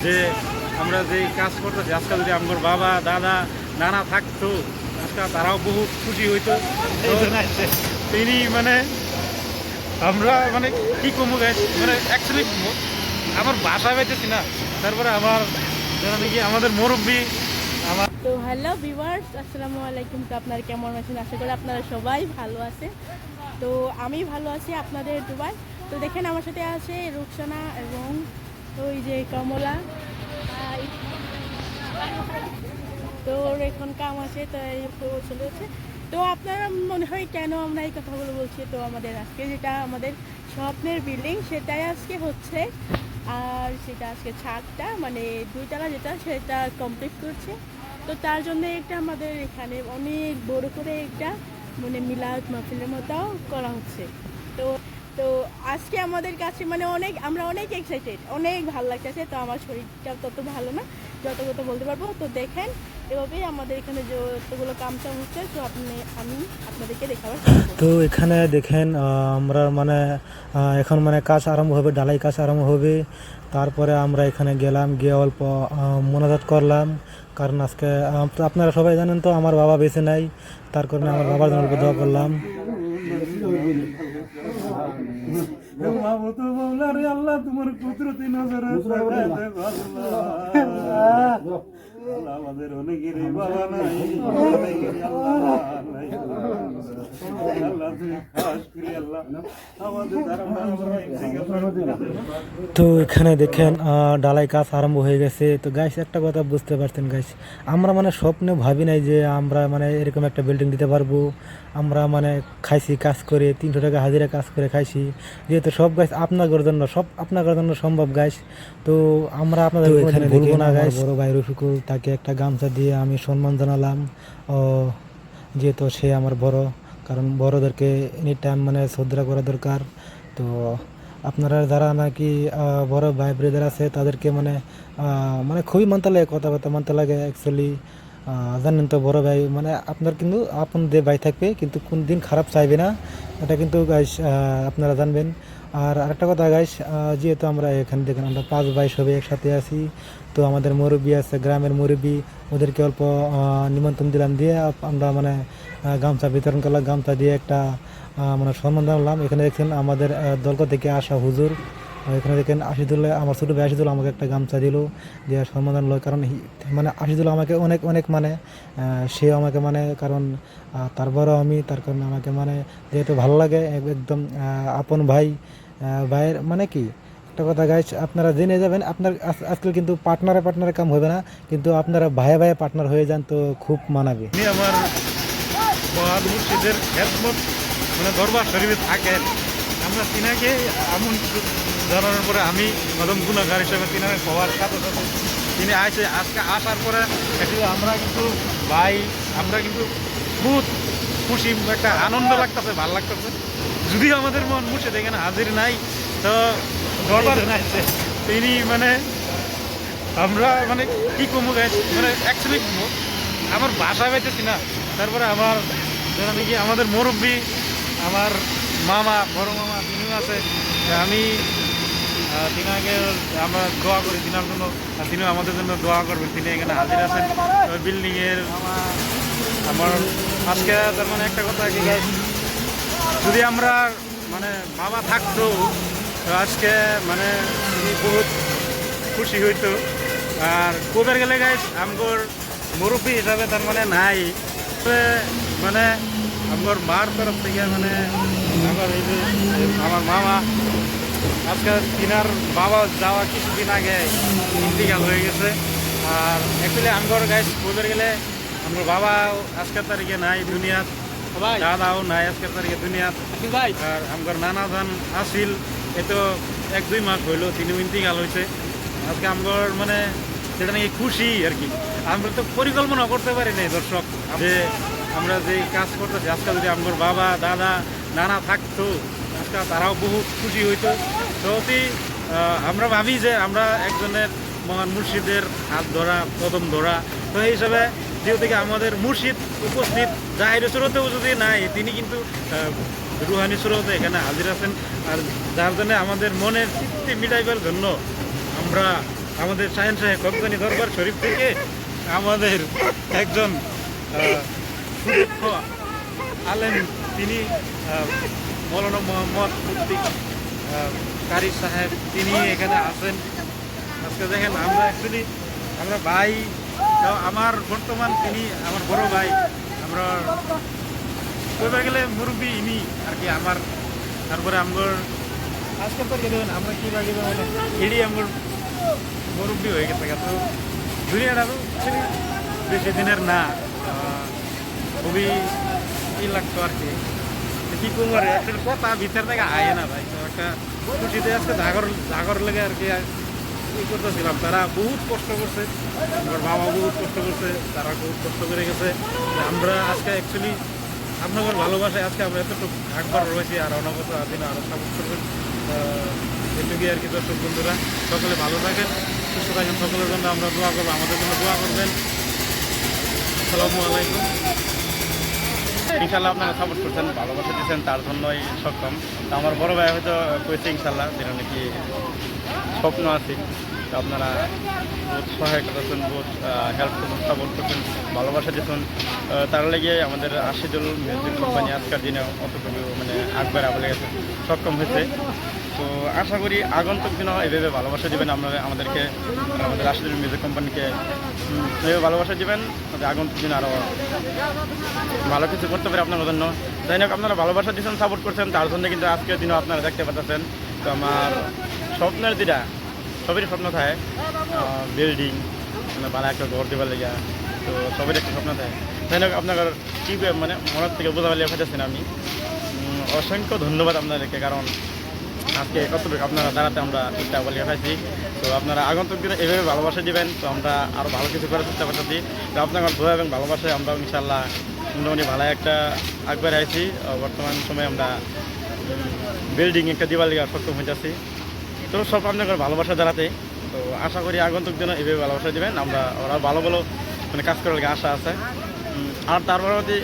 যে আমরা যে কাজ করতেছি আজকে যদি আমার বাবা দাদা নানা থাকতো আজকে তারাও বহু খুশি হইতো। তিনি মানে আমরা মানে কি কমু গাইস মানে অ্যাকচুয়ালি আমার বাসা পাইতেছি না। তারপরে আমার নাকি আমাদের মুরব্বী আমার তো হ্যালো ভিউয়ার্স, আসসালামু আলাইকুম। তো আপনারা কেমন আছেন? আশা করি আপনারা সবাই ভালো আছেন। তো আমি ভালো আছি আপনাদের দুবাই। তো দেখেন আমার সাথে আছে রুকসানা এবং ওই যে কমলা। তো ওর এখন কাম আছে, তাই চলে যাচ্ছে। তো আপনারা মনে হয় কেন আমরা এই কথাগুলো বলছি, তো আমাদের আজকে যেটা আমাদের স্বপ্নের বিল্ডিং সেটাই আজকে হচ্ছে। আর সেটা আজকে ছাদটা মানে দুইতলা যেটা সেটা কমপ্লিট করছে। তো তার জন্য একটা আমাদের এখানে অনেক বড় করে একটা মানে মিলাদ মাহফিলের মতো করা হচ্ছে। তো তো আজকে আমাদের কাছে মানে আমরা অনেক এক্সাইটেড, অনেক ভালো লাগতেছে। তো আমার শরীরটা তত ভালো না যত কথা বলতে পারবো। তো দেখেন এভাবেই আমাদের এখানে যতগুলো কামটা হচ্ছে, তো আমি আপনাদেরকে দেখাবার চেষ্টা করব। তো এখানে দেখেন আমরা মানে এখন মানে কাজ আরম্ভ হবে, ঢালাই কাজ আরম্ভ হবে। তারপরে আমরা এখানে গেলাম, গিয়ে অল্প মোনাজাত করলাম। কারণ আজকে তো আপনারা সবাই জানেন তো আমার বাবা বেঁচে নাই, তার কারণে আমার বাবার জন্য অল্প দোয়া করলাম। আল্লাহ তোমার কুদরতি নজরে আমাদের অনেকেরই বাবা নাই, অনেকেরই আল্লাহ নাই। আল্লাহ তুমি খাস করি আল্লাহ আমাদের তো এখানে দেখেন ঢালাই কাজ আরম্ভ হয়ে গেছে। তো গাইস একটা কথা বুঝতে পারছেন গাইস, আমরা মানে স্বপ্নে ভাবি নাই যে আমরা মানে এরকম একটা বিল্ডিং দিতে পারবো। আমরা মানে খাইছি কাজ করে 300 টাকা হাজিরা কাজ করে খাইছি, যেহেতু সব গাইস আপনাদের জন্য, সব আপনাদের জন্য সম্ভব গাইস। তো আমরা আপনাদের এখানে বলবো না গাইস। বড় ভাই রফিকুল, তাকে একটা গামছা দিয়ে আমি সম্মান জানালাম। ও যেহেতু সে আমার বড়, কারণ বড়দেরকে এনি টাইম মানে শ্রদ্ধা করা দরকার। তো আপনারা যারা নাকি বড় ভাই ব্রাদার আছে তাদেরকে মানে মানে খুবই মানতে লাগে, কথাবার্তা মানতে লাগে অ্যাকচুয়ালি। জানেন তো বড় ভাই মানে আপনার কিন্তু আপন যে ভাই থাকবে কিন্তু কোন দিন খারাপ চাইবে না, এটা কিন্তু গাইস আপনারা জানবেন। আর আরেকটা কথা গাইস, যেহেতু আমরা এখানে দেখেন আমরা 5 ভাই সবাই একসাথে আছি। তো আমাদের মুরব্বী আছে, গ্রামের মুরব্বী, ওদেরকে অল্প নিমন্ত্রণ দিলাম, দিয়ে আমরা মানে গামছা বিতরণ করলাম। গামছা দিয়ে একটা মানে সম্মান জানালাম। এখানে দেখছেন আমাদের দলক থেকে আসা হুজুর, এখানে দেখেন আশিদুল্লাহ, আমার ছোটো ভাই আশিদুল্লাহ আমাকে একটা গামছা দিল, দিয়ে সম্মান জানালো। কারণ মানে আশিদুল্লাহ আমাকে অনেক অনেক মানে সে আমাকে মানে কারণ তার বড় আমি, তার কারণে আমাকে মানে যেহেতু ভালো লাগে, একদম আপন ভাই। ভাইয়ের মানে কি একটা কথা গাইস, আপনারা জেনে যাবেন, আপনার আজকাল কিন্তু পার্টনারে কাম হবে না, কিন্তু আপনারা ভাইয়ে ভাইয়ে পার্টনার হয়ে যান, তো খুব মানাবে। আমার মহান মুর্শিদের খেদমত মানে দরবার শরীফে থাকেন। আমরা তিনাকে এমন জানানোর পরে আমি কদম গুণাগার হিসেবে তিনাকে হওয়ার সাথে সাথে তিনি আজকে আসার পরে একটু আমরা কিন্তু ভাই আমরা কিন্তু বহুত খুশি, একটা আনন্দ লাগতেছে, ভালো লাগতেছে। যদিও আমাদের মন মুর্শিদ এখানে হাজির নাই, তো দরবার নাইছে তিনি মানে আমরা মানে কি কমু গাইস মানে অ্যাকচুয়ালি আমার বাসা পাইতেছি না। তারপরে আমার নাকি আমাদের মুরব্বী আমার মামা, বড় মামা তিনিও আছে। আমি তিনাকে আমরা দোয়া করি তিনার জন্য, আর তিনিও আমাদের জন্য দোয়া করবেন। তিনি এখানে হাজির আছেন বিল্ডিংয়ের। আমার আজকে তার মানে একটা কথা কি গাইস, যদি আমরা মানে বাবা থাকতো তো আজকে মানে বহুত খুশি হইতো। আর কোবের গেলে গাইস আমগর মুরব্বী হিসাবে তার মানে নাই, মানে আমার মার তরফ থেকে মানে আমার এই যে আমার মামা আজকে তিনার বাবা যাওয়া কিছুদিন আগে ইন্তিকাল হয়ে গেছে। আর অ্যাকচুয়ালি আমগর গাইস কোবের গেলে আমার বাবা আজকের তারিখে নাই দুনিয়াত, দাদাও নাই আজকের তারিখে দুনিয়াত। আর আমগর নানা জান আসিল, এ তো 1-2 মাস হইলো তিনি ইন্তিকাল হয়েছে। আজকে আমগর মানে সেটা নাকি খুশি আর কি। আমরা তো পরিকল্পনা করতে পারি নাই দর্শক যে আমরা যে কাজ করতেছি আজকে যদি আমার বাবা দাদা নানা থাকতো আজকে তারাও বহু খুশি হইতো। তো আমরা ভাবি যে আমরা একজনের মহান মুর্শিদের হাত ধরা, কদম ধরা। তো এই হিসাবে যেহেতু থেকে আমাদের মুর্শিদ উপস্থিত, জাহির সুরতেও যদি নাই তিনি কিন্তু রুহানি সুরতে এখানে হাজির আছেন। আর যার জন্য আমাদের মনের তৃপ্তি মিটাইবার জন্য আমরা আমাদের শাহেন সাহেব কক্সবাজানি দরবার শরীফ থেকে আমাদের একজন সুদক্ষ আলেম তিনি মৌলানা মোহাম্মদ মুফতি কারি সাহেব তিনি এখানে আছেন। আজকে দেখেন আমরা অ্যাকচুয়ালি আমরা ভাই, আমার বর্তমান তিনি আমার বড় ভাই, আমরা কইবার গেলে মুরব্বী ইনি আর কি আমার। তারপরে আমার আজকে তো গেলেন আমরা কি লাগে মানে এডি আমার মুরব্বী হয়ে গেছে। তো দুনিয়াটা অ্যাকচুয়ালি বেশি দিনের না, খুবই ই লাগতো আর কি। কি করবো আর অ্যাকচুয়ালি কথা ভিতর থেকে আয় না ভাই। তো একটা খুশিতে আজকে জাগর লেগে আর কি ই করতেছিলাম। তারা বহুত কষ্ট করছে, আমার বাবা বহুত কষ্ট করছে, তারা বহুত কষ্ট করে গেছে। আমরা আজকে অ্যাকচুয়ালি আপনাদের ভালোবাসায় আজকে আমরা এতটুকু একবার রয়েছি, আর অনবত দিন আরও সাপোর্ট করবেন। এটুকুই আর কি দর্শক বন্ধুরা, সকলে ভালো থাকেন, সুস্থ থাকেন, সকলের জন্য আমরা দোয়া করবো, আমাদের জন্য দোয়া করবেন। আসসালামু আলাইকুম। ইনশাল্লাহ আপনারা সাপোর্ট করছেন, ভালোবাসা দিচ্ছেন, তার জন্যই সক্ষম। তো আমার বড় ভাই হয়তো করেছে ইনশাল্লাহ, যেটা নাকি স্বপ্ন আছে। তো আপনারা বহুত সহায়তা করছেন, বহুত হেল্প করছেন, সাপোর্ট করছেন, ভালোবাসা দিচ্ছেন। তার লেগে আমাদের আশিদুল মিউজিক কোম্পানি আজকের দিনে অতটুকু মানে আগবার আবলে গেছে, সক্ষম হয়েছে। তো আশা করি আগন্তুক দিনও এভাবে ভালোবাসা দেবেন আপনারা আমাদেরকে, আমাদের আশিদুল মিউজিক কোম্পানিকে এভাবে ভালোবাসা দেবেন, আগন্তুক দিন আরও ভালো কিছু করতে পারে আপনার জন্য। যাই হোক, আপনারা ভালোবাসা দিচ্ছেন, সাপোর্ট করছেন, তার জন্য কিন্তু আজকের দিনও আপনারা দেখতে পাচ্ছেন। তো আমার স্বপ্নের দিটা সবেরই স্বপ্ন থাকে, বিল্ডিং মানে ভালো একটা ঘর দেবার লেগে, তো সবের একটা স্বপ্ন থাকে। যাই হোক, আপনার কী মানে মনের থেকে বোঝা পারলে পাঠাচ্ছেন আমি অসংখ্য ধন্যবাদ আপনাদেরকে, কারণ আজকে কতটুকু আপনারা দাঁড়াতে আমরা চেষ্টা বলে পাইছি। তো আপনারা আগন্তুক দিনে এভাবে ভালোবাসা দিবেন, তো আমরা আরও ভালো কিছু করার চেষ্টা করতেছি। তো আপনার দোয়া এবং ভালোবাসায় আমরা ইনশাল্লাহ মোটামুটি ভালো একটা আগবাড়ে আইছি। বর্তমান সময়ে আমরা বিল্ডিং একটা দিবার লিগে সক্ষম হয়ে যাচ্ছি। তো সব আপনার ভালোবাসা দাঁড়াতে, তো আশা করি আগন্তুক দিনে এভাবে ভালোবাসা দিবেন। আমরা ওরা ভালো ভালো মানে কাজ করার লিগে আশা আছে। আর তার পরবর্তী